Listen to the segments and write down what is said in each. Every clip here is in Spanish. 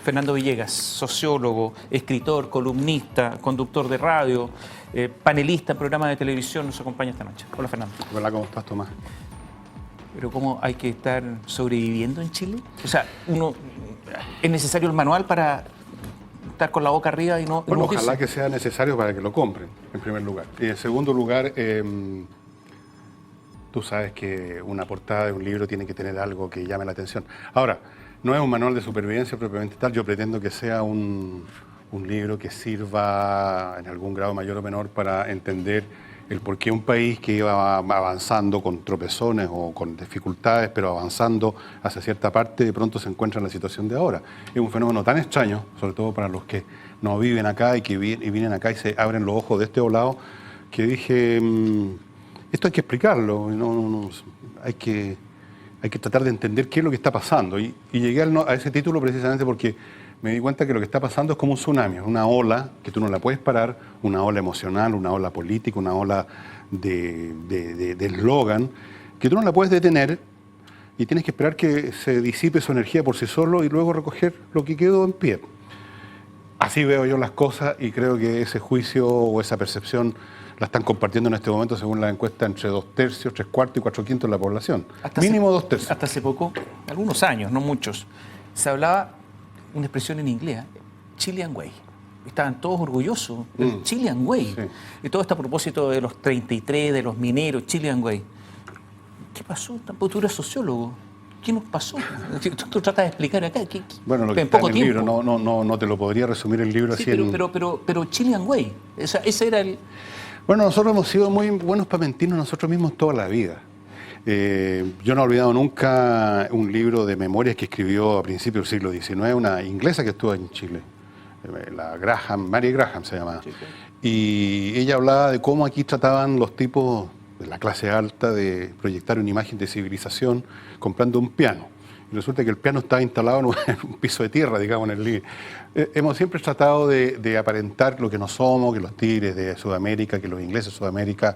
Fernando Villegas, sociólogo, escritor, columnista, conductor de radio, panelista en programas de televisión, nos acompaña esta noche. Hola, Fernando. Hola, ¿cómo estás, Tomás? Pero ¿cómo hay que estar sobreviviendo en Chile? O sea, ¿es necesario el manual para estar con la boca arriba y no... Bueno, ojalá que sea necesario para que lo compren, en primer lugar. Y en segundo lugar, tú sabes que una portada de un libro tiene que tener algo que llame la atención. Ahora, no es un manual de supervivencia propiamente tal, yo pretendo que sea un libro que sirva en algún grado mayor o menor para entender el por qué un país que iba avanzando con tropezones o con dificultades, pero avanzando hacia cierta parte, de pronto se encuentra en la situación de ahora. Es un fenómeno tan extraño, sobre todo para los que no viven acá y que vienen acá y se abren los ojos de este lado, que dije, esto hay que explicarlo, hay que tratar de entender qué es lo que está pasando. Y llegué a ese título precisamente porque me di cuenta que lo que está pasando es como un tsunami, una ola que tú no la puedes parar, una ola emocional, una ola política, una ola de eslogan, que tú no la puedes detener y tienes que esperar que se disipe su energía por sí solo y luego recoger lo que quedó en pie. Así veo yo las cosas y creo que ese juicio o esa percepción la están compartiendo en este momento, según la encuesta, entre 2/3, 3/4 y 4/5 de la población. Mínimo 2/3. Hasta hace poco, algunos años, no muchos, se hablaba una expresión en inglés, Chilean Way. Estaban todos orgullosos del Chilean Way. Sí. Y todo esto a propósito de los 33, de los mineros, Chilean Way. ¿Qué pasó? Tampoco tú eres sociólogo. ¿Qué nos pasó? Tú tratas de explicar acá. Bueno, lo que está en el libro, no te lo podría resumir el libro así. Pero Chilean Way, ese era el... Bueno, nosotros hemos sido muy buenos para mentirnos nosotros mismos toda la vida. Yo no he olvidado nunca un libro de memorias que escribió a principios del siglo XIX una inglesa que estuvo en Chile, Mary Graham se llamaba. Sí, sí. Y ella hablaba de cómo aquí trataban los tipos de la clase alta de proyectar una imagen de civilización comprando un piano. Y resulta que el piano estaba instalado en un piso de tierra, digamos, en el living. Hemos siempre tratado de aparentar lo que no somos, que los tigres de Sudamérica, que los ingleses de Sudamérica.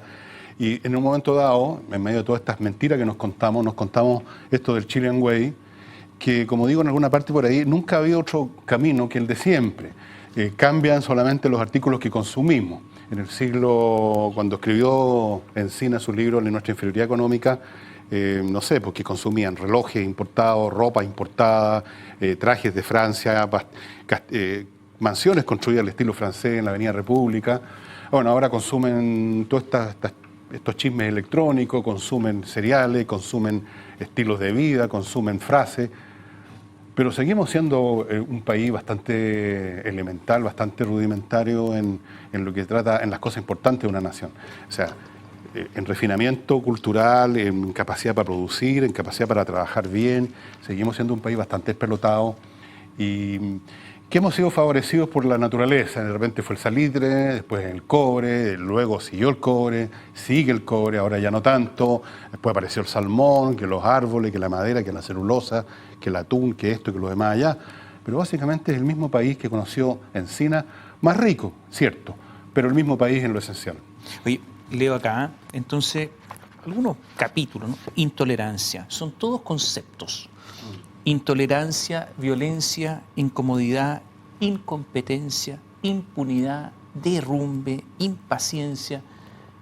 Y en un momento dado, en medio de todas estas mentiras que nos contamos esto del Chilean Way, que como digo en alguna parte por ahí, nunca ha habido otro camino que el de siempre. Cambian solamente los artículos que consumimos. En el siglo, cuando escribió Encina su libro Nuestra inferioridad económica, no sé, porque consumían relojes importados, ropa importada, trajes de Francia, mansiones construidas al estilo francés en la Avenida República. Bueno, ahora consumen todas estos chismes electrónicos, consumen cereales, consumen estilos de vida, consumen frases, pero seguimos siendo un país bastante elemental, bastante rudimentario en lo que trata, en las cosas importantes de una nación. O sea, en refinamiento cultural, en capacidad para producir, en capacidad para trabajar bien, seguimos siendo un país bastante espelotado y que hemos sido favorecidos por la naturaleza. De repente fue el salitre, después el cobre, luego siguió el cobre, sigue el cobre, ahora ya no tanto, después apareció el salmón, que los árboles, que la madera, que la celulosa, que el atún, que esto, que lo demás allá. Pero básicamente es el mismo país que conoció Encina, más rico, cierto, pero el mismo país en lo esencial. Oye, leo acá, entonces, algunos capítulos, ¿no? Intolerancia, son todos conceptos. Intolerancia, violencia, incomodidad, incompetencia, impunidad, derrumbe, impaciencia,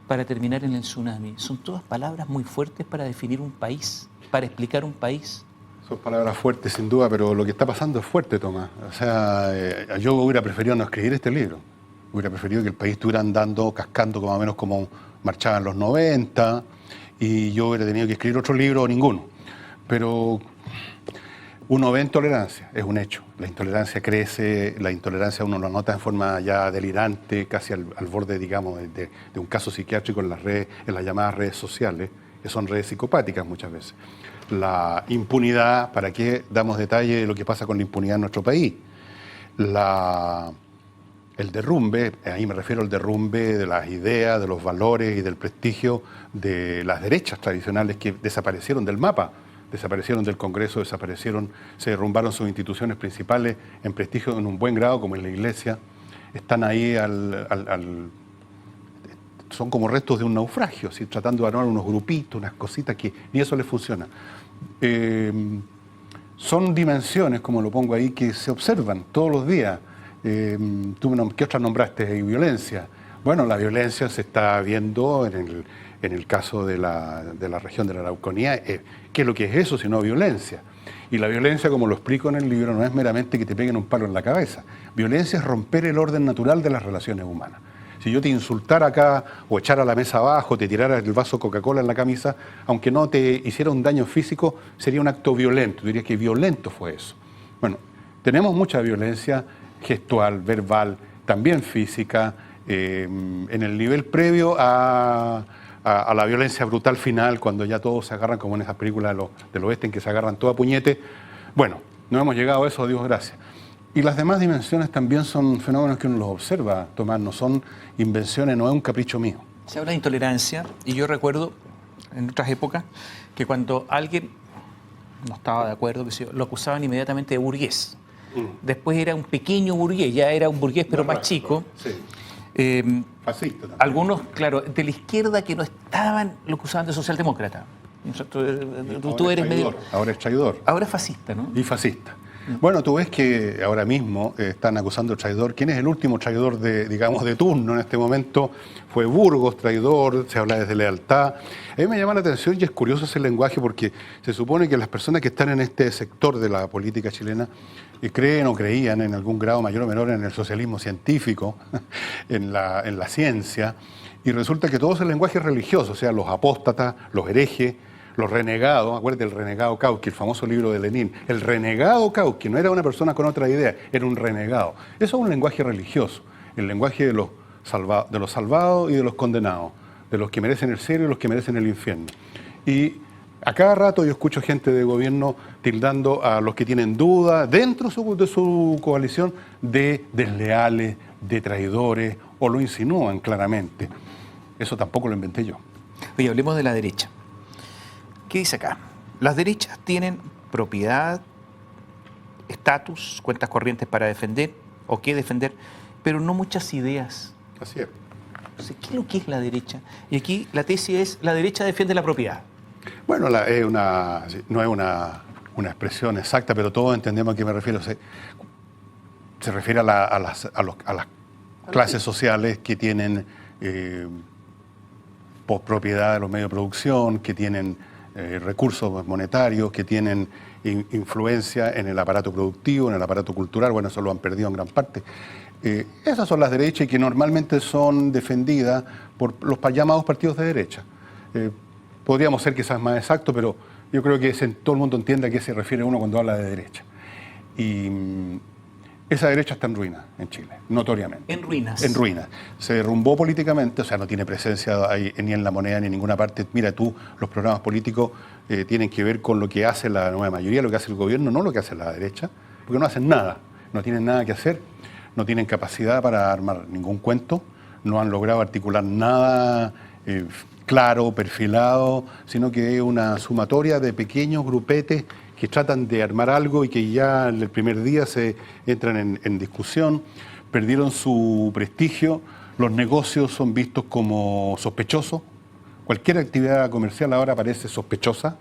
para terminar en el tsunami. Son todas palabras muy fuertes para definir un país, para explicar un país. Son palabras fuertes, sin duda, pero lo que está pasando es fuerte, Tomás. O sea, yo hubiera preferido no escribir este libro. Hubiera preferido que el país estuviera andando, cascando más o menos como marchaban los 90, y yo hubiera tenido que escribir otro libro o ninguno. Pero uno ve intolerancia, es un hecho. La intolerancia crece, la intolerancia uno lo nota en forma ya delirante, casi al borde, digamos, de un caso psiquiátrico en las redes, en las llamadas redes sociales, que son redes psicopáticas muchas veces. La impunidad, ¿para qué damos detalle de lo que pasa con la impunidad en nuestro país? El derrumbe, ahí me refiero al derrumbe de las ideas, de los valores y del prestigio de las derechas tradicionales que desaparecieron del mapa. Desaparecieron del Congreso, se derrumbaron sus instituciones principales en prestigio en un buen grado, como en la Iglesia. Están ahí son como restos de un naufragio, ¿sí? Tratando de armar unos grupitos, unas cositas que ni eso les funciona. son dimensiones, como lo pongo ahí, que se observan todos los días. ¿Qué otras nombraste? Violencia. Bueno, la violencia se está viendo en el caso de la región de la Araucanía. ¿Qué es lo que es eso sino violencia? Y la violencia, como lo explico en el libro, no es meramente que te peguen un palo en la cabeza. Violencia es romper el orden natural de las relaciones humanas. Si yo te insultara acá o echara la mesa abajo, te tirara el vaso de Coca-Cola en la camisa, aunque no te hiciera un daño físico, sería un acto violento. Diría que violento fue eso. Bueno, tenemos mucha violencia gestual, verbal, también física, en el nivel previo a la violencia brutal final, cuando ya todos se agarran, como en esas películas del oeste, en que se agarran todo a puñete. Bueno, no hemos llegado a eso, Dios gracias. Y las demás dimensiones también son fenómenos que uno los observa, Tomás, no son invenciones, no es un capricho mío. Se habla de intolerancia, y yo recuerdo en otras épocas que cuando alguien no estaba de acuerdo, lo acusaban inmediatamente de burgués. Después era un pequeño burgués, ya era un burgués pero más chico. Sí. Fascista también. Algunos, claro, de la izquierda que no estaban, lo acusaban de socialdemócrata. Tú eres medio... Ahora es traidor. Ahora es fascista, ¿no? Y fascista. Bueno, tú ves que ahora mismo están acusando de traidor. ¿Quién es el último traidor de turno en este momento? Fue Burgos, traidor, se habla de lealtad. A mí me llama la atención y es curioso ese lenguaje porque se supone que las personas que están en este sector de la política chilena creen o creían en algún grado mayor o menor en el socialismo científico, en la ciencia, y resulta que todo ese lenguaje religioso, o sea, los apóstatas, los herejes, los renegados, acuérdate del renegado Kautsky, el famoso libro de Lenin. El renegado Kautsky no era una persona con otra idea, era un renegado. Eso es un lenguaje religioso, el lenguaje de los salvados y de los condenados, de los que merecen el cielo y los que merecen el infierno. Y a cada rato yo escucho gente de gobierno tildando a los que tienen dudas dentro de su coalición de desleales, de traidores, o lo insinúan claramente. Eso tampoco lo inventé yo. Oye, hablemos de la derecha. ¿Qué dice acá? Las derechas tienen propiedad, estatus, cuentas corrientes para defender o qué defender, pero no muchas ideas. Así es. Entonces, ¿qué es lo que es la derecha? Y aquí la tesis es, la derecha defiende la propiedad. Bueno, no es una expresión exacta, pero todos entendemos a qué me refiero. Se refiere a las clases sociales que tienen propiedad de los medios de producción, que tienen recursos monetarios, que tienen influencia en el aparato productivo, en el aparato cultural. Bueno, eso lo han perdido en gran parte. Esas son las derechas y que normalmente son defendidas por los llamados partidos de derecha. Podríamos ser quizás más exactos, pero yo creo que todo el mundo entiende a qué se refiere uno cuando habla de derecha. Y esa derecha está en ruinas en Chile, notoriamente. En ruinas. En ruinas. Se derrumbó políticamente, o sea, no tiene presencia ahí, ni en la moneda ni en ninguna parte. Mira tú, los programas políticos tienen que ver con lo que hace la nueva mayoría, lo que hace el gobierno, no lo que hace la derecha, porque no hacen nada, no tienen nada que hacer, no tienen capacidad para armar ningún cuento, no han logrado articular nada claro, perfilado, sino que es una sumatoria de pequeños grupetes que tratan de armar algo y que ya en el primer día se entran en discusión, perdieron su prestigio, los negocios son vistos como sospechosos, cualquier actividad comercial ahora parece sospechosa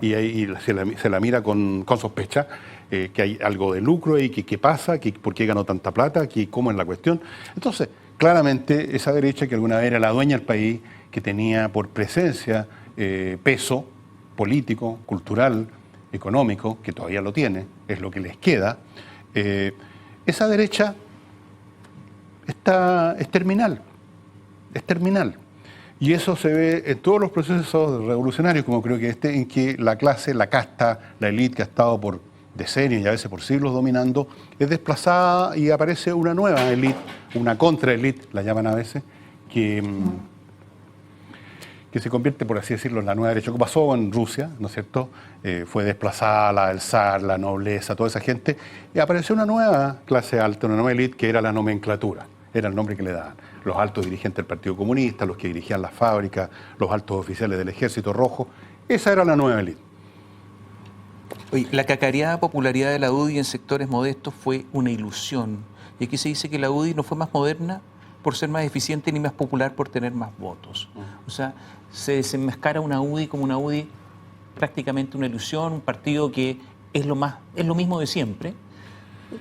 y ahí se la mira con sospecha, que hay algo de lucro y que qué pasa, que por qué ganó tanta plata, que cómo es la cuestión. Entonces, claramente esa derecha que alguna vez era la dueña del país, que tenía por presencia peso político, cultural, económico, que todavía lo tiene, es lo que les queda, esa derecha es terminal, Y eso se ve en todos los procesos revolucionarios, como creo que en que la clase, la casta, la élite que ha estado por decenios y a veces por siglos dominando, es desplazada y aparece una nueva élite, una contraélite, la llaman a veces, que se convierte, por así decirlo, en la nueva derecha. ¿Qué pasó en Rusia, no es cierto? Fue desplazada el zar, la nobleza, toda esa gente, y apareció una nueva clase alta, una nueva élite que era la nomenclatura, era el nombre que le daban. Los altos dirigentes del Partido Comunista, los que dirigían las fábricas, los altos oficiales del Ejército Rojo, esa era la nueva élite. Oye, la cacareada popularidad de la UDI en sectores modestos fue una ilusión. Y aquí se dice que la UDI no fue más moderna por ser más eficiente ni más popular por tener más votos. O sea, se desenmascara una UDI como una UDI prácticamente una ilusión, un partido que es lo mismo de siempre,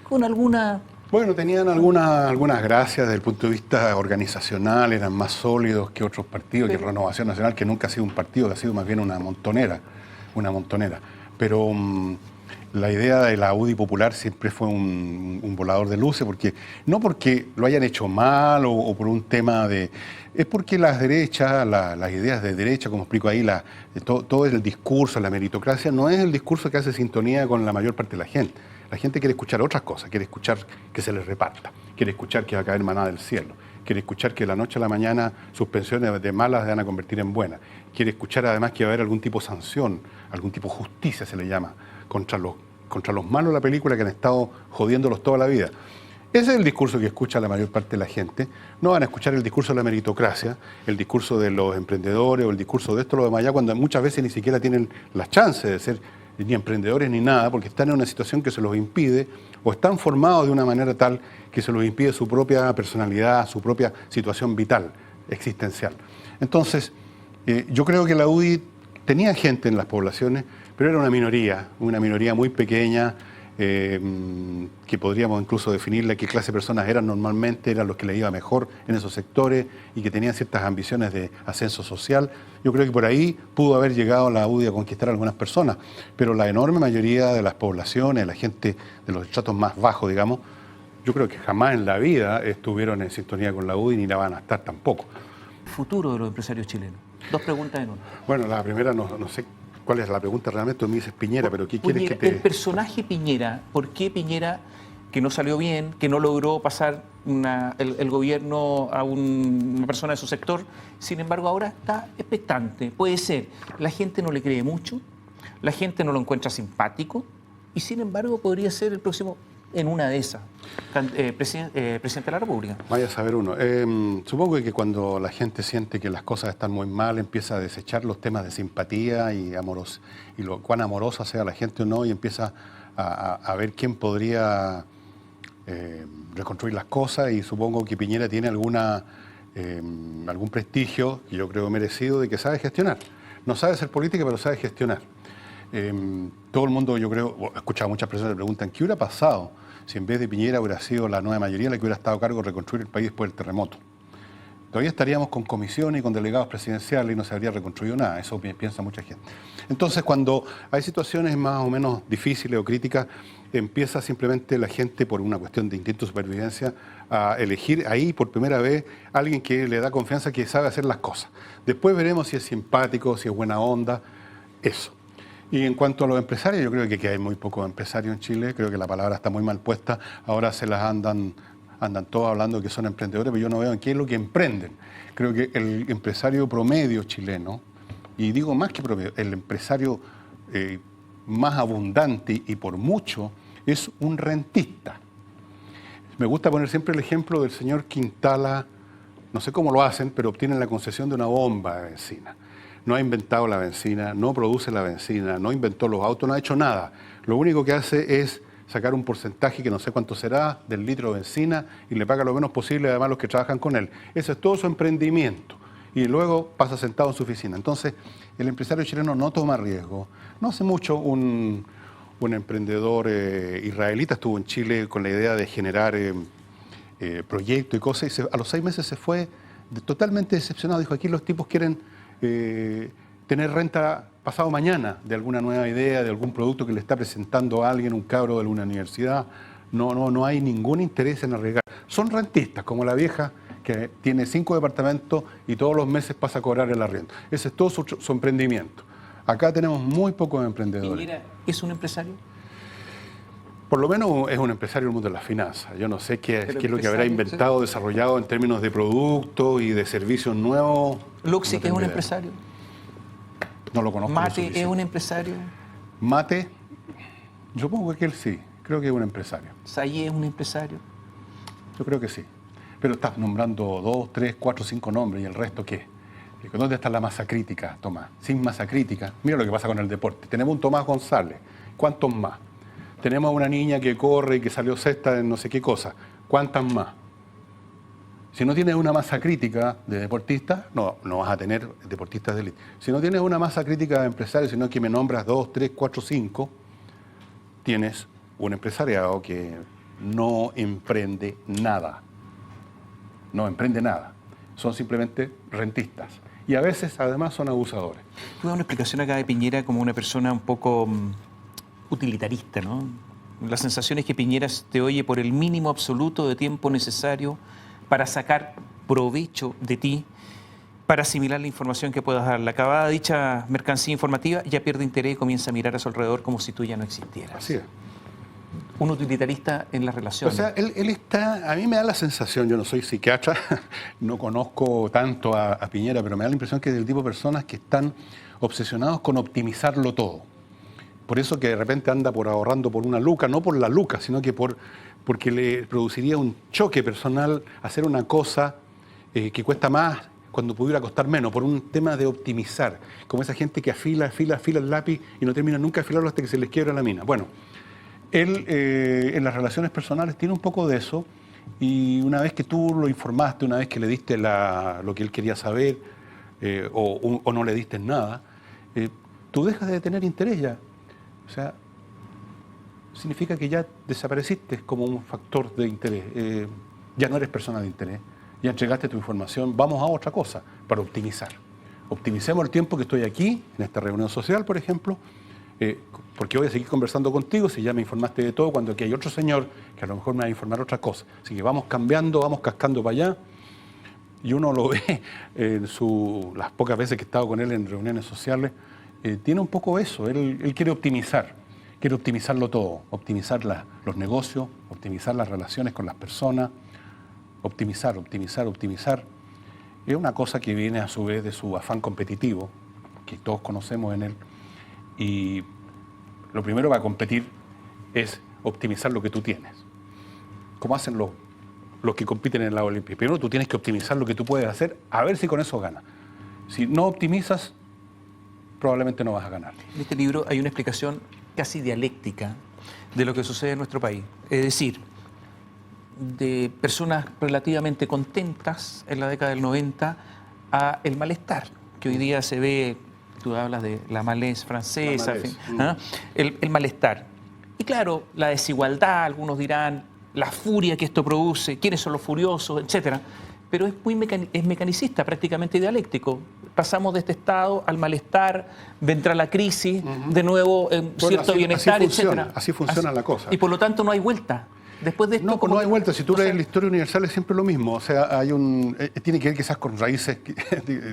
con alguna... Bueno, tenían algunas gracias desde el punto de vista organizacional, eran más sólidos que otros partidos, que Renovación Nacional, que nunca ha sido un partido, que ha sido más bien una montonera. Pero la idea de la UDI popular siempre fue un volador de luces, no porque lo hayan hecho mal o por un tema de... Es porque las derechas, las ideas de derecha, como explico ahí, todo el discurso, la meritocracia, no es el discurso que hace sintonía con la mayor parte de la gente. La gente quiere escuchar otras cosas, quiere escuchar que se les reparta, quiere escuchar que va a caer maná del cielo, quiere escuchar que de la noche a la mañana sus pensiones de malas se van a convertir en buenas, quiere escuchar además que va a haber algún tipo de sanción, algún tipo de justicia se le llama, contra los malos de la película que han estado jodiéndolos toda la vida. Ese es el discurso que escucha la mayor parte de la gente. No van a escuchar el discurso de la meritocracia, el discurso de los emprendedores o el discurso de esto, lo demás allá, cuando muchas veces ni siquiera tienen las chances de ser ni emprendedores ni nada, porque están en una situación que se los impide o están formados de una manera tal que se los impide su propia personalidad, su propia situación vital, existencial. Entonces, yo creo que la UDI tenía gente en las poblaciones, pero era una minoría muy pequeña, que podríamos incluso definirle qué clase de personas eran normalmente, eran los que les iba mejor en esos sectores y que tenían ciertas ambiciones de ascenso social. Yo creo que por ahí pudo haber llegado la UDI a conquistar a algunas personas, pero la enorme mayoría de las poblaciones, la gente de los estratos más bajos, digamos, yo creo que jamás en la vida estuvieron en sintonía con la UDI ni la van a estar tampoco. Futuro de los empresarios chilenos. Dos preguntas en una. Bueno, la primera no sé cuál es la pregunta realmente, tú me dices Piñera, pero ¿qué quieres que te...? El personaje Piñera, ¿por qué Piñera, que no salió bien, que no logró pasar el gobierno a una persona de su sector, sin embargo ahora está expectante? Puede ser, la gente no le cree mucho, la gente no lo encuentra simpático y sin embargo podría ser el próximo, en una de esas, presidente de la República. Vaya a saber uno. Supongo que cuando la gente siente que las cosas están muy mal, empieza a desechar los temas de simpatía y lo cuán amorosa sea la gente o no, y empieza a ver quién podría reconstruir las cosas, y supongo que Piñera tiene algún prestigio, que yo creo merecido, de que sabe gestionar. No sabe hacer política, pero sabe gestionar. Todo el mundo, yo creo, he escuchado a muchas personas que preguntan, ¿qué hubiera pasado si en vez de Piñera hubiera sido la nueva mayoría la que hubiera estado a cargo de reconstruir el país después del terremoto? Todavía estaríamos con comisiones y con delegados presidenciales y no se habría reconstruido nada. Eso piensa mucha gente. Entonces, cuando hay situaciones más o menos difíciles o críticas, empieza simplemente la gente, por una cuestión de instinto de supervivencia, a elegir ahí por primera vez a alguien que le da confianza, que sabe hacer las cosas. Después veremos si es simpático, si es buena onda, eso. Y en cuanto a los empresarios, yo creo que hay muy pocos empresarios en Chile, creo que la palabra está muy mal puesta, ahora se las andan todos hablando de que son emprendedores, pero yo no veo en qué es lo que emprenden. Creo que el empresario promedio chileno, y digo más que promedio, el empresario más abundante y por mucho, es un rentista. Me gusta poner siempre el ejemplo del señor Quintala, no sé cómo lo hacen, pero obtienen la concesión de una bomba de bencina. No ha inventado la bencina, no produce la bencina, no inventó los autos, no ha hecho nada. Lo único que hace es sacar un porcentaje, que no sé cuánto será, del litro de bencina y le paga lo menos posible además a los que trabajan con él. Ese es todo su emprendimiento. Y luego pasa sentado en su oficina. Entonces, el empresario chileno no toma riesgo. No hace mucho un emprendedor israelita estuvo en Chile con la idea de generar proyectos y cosas, y a los 6 meses se fue totalmente decepcionado. Dijo, aquí los tipos quieren tener renta pasado mañana de alguna nueva idea, de algún producto que le está presentando a alguien, un cabro de alguna universidad. No hay ningún interés en arriesgar. Son rentistas, como la vieja que tiene 5 departamentos y todos los meses pasa a cobrar el arriendo. Ese es todo su emprendimiento. Acá tenemos muy pocos emprendedores. ¿Piñera es un empresario? Por lo menos es un empresario del mundo de las finanzas. Yo no sé qué es lo que habrá inventado, desarrollado en términos de productos y de servicios nuevos. ¿Luxic es un empresario? No lo conozco. ¿Mate es un empresario? Mate, yo supongo que él sí. Creo que es un empresario. ¿Sayé es un empresario? Yo creo que sí. Pero estás nombrando 2, 3, 4, 5 nombres, ¿y el resto qué? ¿Dónde está la masa crítica, Tomás? Sin masa crítica, mira lo que pasa con el deporte. Tenemos un Tomás González. ¿Cuántos más? Tenemos a una niña que corre y que salió sexta en no sé qué cosa. ¿Cuántas más? Si no tienes una masa crítica de deportistas, no vas a tener deportistas de élite. Si no tienes una masa crítica de empresarios, sino que me nombras 2, 3, 4, 5, tienes un empresariado que no emprende nada. No emprende nada. Son simplemente rentistas. Y a veces, además, son abusadores. Tú das una explicación acá de Piñera como una persona un poco utilitarista, ¿no? La sensación es que Piñera te oye por el mínimo absoluto de tiempo necesario para sacar provecho de ti, para asimilar la información que puedas dar. La acabada dicha mercancía informativa ya pierde interés y comienza a mirar a su alrededor como si tú ya no existieras. Así es. Un utilitarista en las relaciones. O sea, él está, a mí me da la sensación, yo no soy psiquiatra, no conozco tanto a Piñera, pero me da la impresión que es del tipo de personas que están obsesionados con optimizarlo todo. Por eso que de repente anda ahorrando por una luca, no por la luca, sino que porque le produciría un choque personal hacer una cosa que cuesta más cuando pudiera costar menos, por un tema de optimizar, como esa gente que afila el lápiz y no termina nunca de afilarlo hasta que se les quiebra la mina. Bueno, él en las relaciones personales tiene un poco de eso, y una vez que tú lo informaste, una vez que le diste lo que él quería saber, o no le diste nada, tú dejas de tener interés ya. O sea, significa que ya desapareciste como un factor de interés. Ya no eres persona de interés, ya entregaste tu información, vamos a otra cosa para optimizar. Optimicemos el tiempo que estoy aquí, en esta reunión social, por ejemplo, porque voy a seguir conversando contigo si ya me informaste de todo, cuando aquí hay otro señor que a lo mejor me va a informar otra cosa. Así que vamos cambiando, vamos cascando para allá. Y uno lo ve en las pocas veces que he estado con él en reuniones sociales, tiene un poco eso. Él quiere optimizarlo todo, optimizar los negocios, optimizar las relaciones con las personas, optimizar. Es una cosa que viene a su vez de su afán competitivo, que todos conocemos en él. Y lo primero para competir es optimizar lo que tú tienes. ¿Cómo hacen los que compiten en la Olimpia? Primero tú tienes que optimizar lo que tú puedes hacer, a ver si con eso ganas. Si no optimizas, probablemente no vas a ganar. En este libro hay una explicación casi dialéctica de lo que sucede en nuestro país. Es decir, de personas relativamente contentas en la década del 90 a el malestar, que hoy día se ve. Tú hablas de la malaise francesa, ¿ah? El malestar. Y claro, la desigualdad, algunos dirán, la furia que esto produce, quiénes son los furiosos, etcétera. Pero es muy mecanicista, prácticamente dialéctico. Pasamos de este estado al malestar, vendrá la crisis, de nuevo cierto bienestar, etcétera. Así funciona la cosa. Y por lo tanto no hay vuelta. Después de esto, no hay vuelta. Si tú lees la historia universal es siempre lo mismo. O sea, tiene que ver quizás con raíces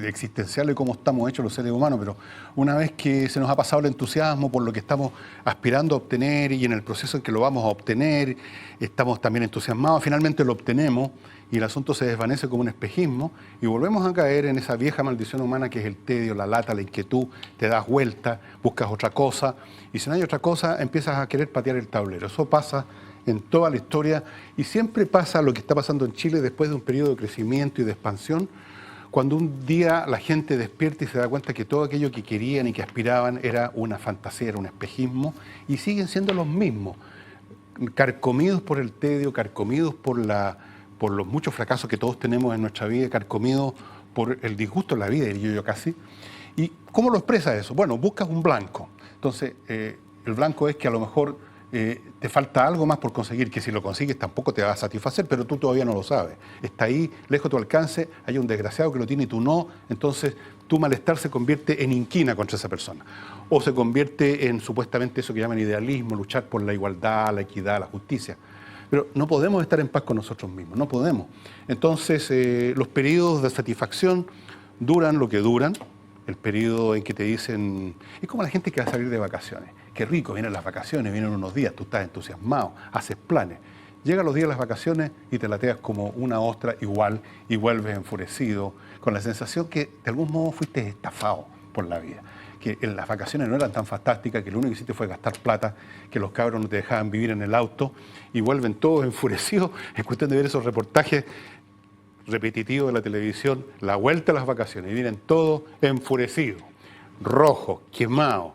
existenciales de cómo estamos hechos los seres humanos, pero una vez que se nos ha pasado el entusiasmo por lo que estamos aspirando a obtener y en el proceso en que lo vamos a obtener, estamos también entusiasmados, finalmente lo obtenemos y el asunto se desvanece como un espejismo y volvemos a caer en esa vieja maldición humana que es el tedio, la lata, la inquietud, te das vuelta, buscas otra cosa y si no hay otra cosa empiezas a querer patear el tablero. Eso pasa en toda la historia y siempre pasa lo que está pasando en Chile después de un periodo de crecimiento y de expansión, cuando un día la gente despierta y se da cuenta que todo aquello que querían y que aspiraban era una fantasía, era un espejismo y siguen siendo los mismos, carcomidos por el tedio, carcomidos por los muchos fracasos que todos tenemos en nuestra vida, carcomidos por el disgusto en la vida, diría yo casi. ¿Y cómo lo expresa eso? Bueno, buscas un blanco. Entonces, el blanco es que a lo mejor te falta algo más por conseguir, que si lo consigues tampoco te va a satisfacer, pero tú todavía no lo sabes. Está ahí, lejos de tu alcance, hay un desgraciado que lo tiene y tú no, entonces tu malestar se convierte en inquina contra esa persona. O se convierte en supuestamente eso que llaman idealismo, luchar por la igualdad, la equidad, la justicia. Pero no podemos estar en paz con nosotros mismos, no podemos. Entonces, los periodos de satisfacción duran lo que duran. El periodo en que te dicen, es como la gente que va a salir de vacaciones. Qué rico, vienen las vacaciones, vienen unos días, tú estás entusiasmado, haces planes. Llegan los días de las vacaciones y te lateas como una ostra igual y vuelves enfurecido, con la sensación que de algún modo fuiste estafado por la vida. Que las vacaciones no eran tan fantásticas, que lo único que hiciste fue gastar plata, que los cabros no te dejaban vivir en el auto y vuelven todos enfurecidos. Es cuestión de ver esos reportajes repetitivo de la televisión, la vuelta a las vacaciones, y vienen todos enfurecidos, rojos, quemados,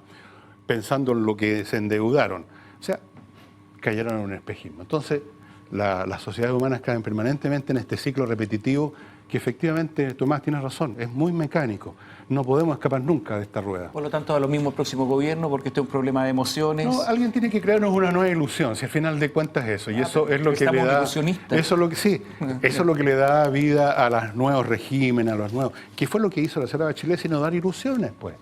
pensando en lo que se endeudaron. O sea, cayeron en un espejismo. Entonces, las sociedades humanas caen permanentemente en este ciclo repetitivo que efectivamente, Tomás, tienes razón, es muy mecánico. No podemos escapar nunca de esta rueda. Por lo tanto, a lo mismo el próximo gobierno, porque este es un problema de emociones. No, alguien tiene que crearnos una nueva ilusión, si al final de cuentas es eso. Y eso es lo que le estamos da. ilusionistas. Eso es lo que sí. Eso es lo que le da vida a los nuevos regímenes, a los nuevos. ¿Qué fue lo que hizo la señora Bachelet sino dar ilusiones, pues?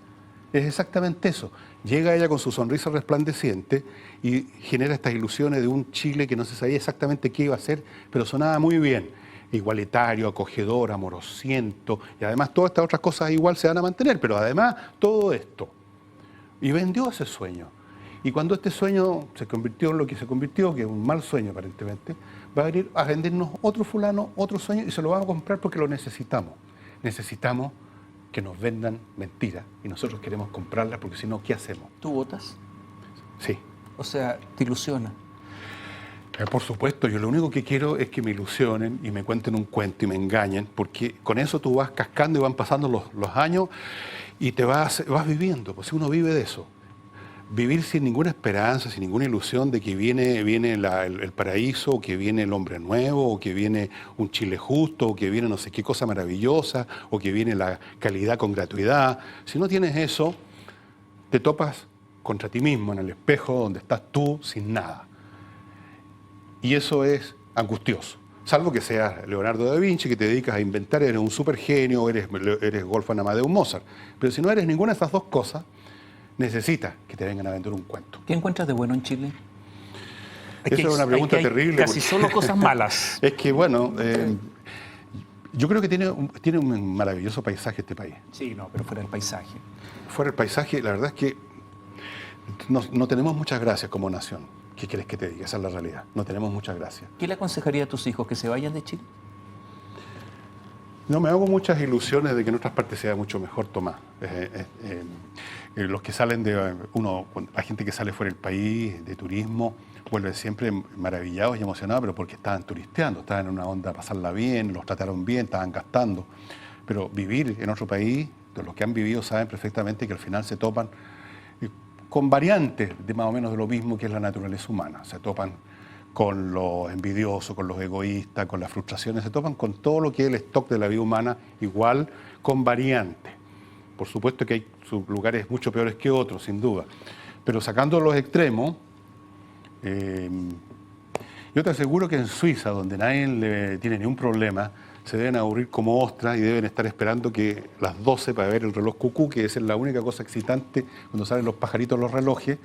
Es exactamente eso. Llega ella con su sonrisa resplandeciente y genera estas ilusiones de un Chile que no se sabía exactamente qué iba a hacer, pero sonaba muy bien. Igualitario, acogedor, amorosiento, y además todas estas otras cosas igual se van a mantener, pero además todo esto. Y vendió ese sueño. Y cuando este sueño se convirtió en lo que se convirtió, que es un mal sueño aparentemente, va a venir a vendernos otro fulano, otro sueño, y se lo vamos a comprar porque lo necesitamos. Necesitamos que nos vendan mentiras, y nosotros queremos comprarlas porque si no, ¿qué hacemos? ¿Tú votas? Sí. O sea, te ilusiona. Por supuesto, yo lo único que quiero es que me ilusionen y me cuenten un cuento y me engañen, porque con eso tú vas cascando y van pasando los años y te vas viviendo, pues si uno vive de eso. Vivir sin ninguna esperanza, sin ninguna ilusión de que viene el paraíso, o que viene el hombre nuevo, o que viene un Chile justo, o que viene no sé qué cosa maravillosa, o que viene la calidad con gratuidad. Si no tienes eso, te topas contra ti mismo en el espejo donde estás tú sin nada. Y eso es angustioso. Salvo que seas Leonardo da Vinci, que te dedicas a inventar, eres un supergenio, eres Wolfgang Amadeus Mozart. Pero si no eres ninguna de esas dos cosas, necesitas que te vengan a vender un cuento. ¿Qué encuentras de bueno en Chile? Esa es una pregunta terrible. Casi solo cosas malas. Es que, bueno, yo creo que tiene un maravilloso paisaje este país. Sí, no, pero fuera del paisaje. Fuera del paisaje, la verdad es que no tenemos muchas gracias como nación. ¿Qué quieres que te diga? Esa es la realidad. No tenemos muchas gracias. ¿Qué le aconsejaría a tus hijos? ¿Que se vayan de Chile? No me hago muchas ilusiones de que en otras partes sea mucho mejor, Tomás. Los que salen la gente que sale fuera del país, de turismo, vuelven siempre maravillados y emocionados, pero porque estaban turisteando, estaban en una onda a pasarla bien, los trataron bien, estaban gastando. Pero vivir en otro país, de los que han vivido saben perfectamente que al final se topan con variantes de más o menos de lo mismo que es la naturaleza humana. Se topan con los envidiosos, con los egoístas, con las frustraciones, se topan con todo lo que es el stock de la vida humana, igual con variantes. Por supuesto que hay lugares mucho peores que otros, sin duda. Pero sacando los extremos, yo te aseguro que en Suiza, donde nadie le tiene ningún problema, se deben aburrir como ostras y deben estar esperando que las 12 para ver el reloj cucú, que esa es la única cosa excitante cuando salen los pajaritos en los relojes,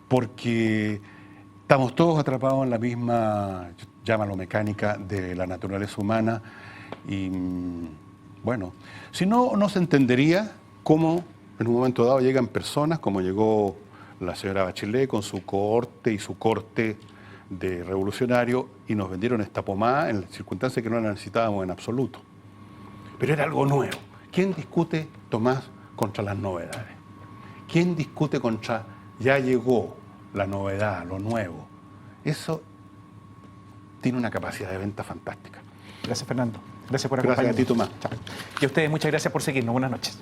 porque estamos todos atrapados en la misma, llámalo mecánica, de la naturaleza humana. Y bueno, si no, no se entendería cómo en un momento dado llegan personas, como llegó la señora Bachelet con su cohorte y su corte de revolucionario, y nos vendieron esta pomada en circunstancias que no la necesitábamos en absoluto. Pero era algo nuevo. ¿Quién discute, Tomás, contra las novedades? ¿Quién discute contra ya llegó la novedad, lo nuevo? Eso tiene una capacidad de venta fantástica. Gracias, Fernando. Gracias por acompañarnos. Gracias a ti, Tomás. Chao. Y a ustedes, muchas gracias por seguirnos. Buenas noches.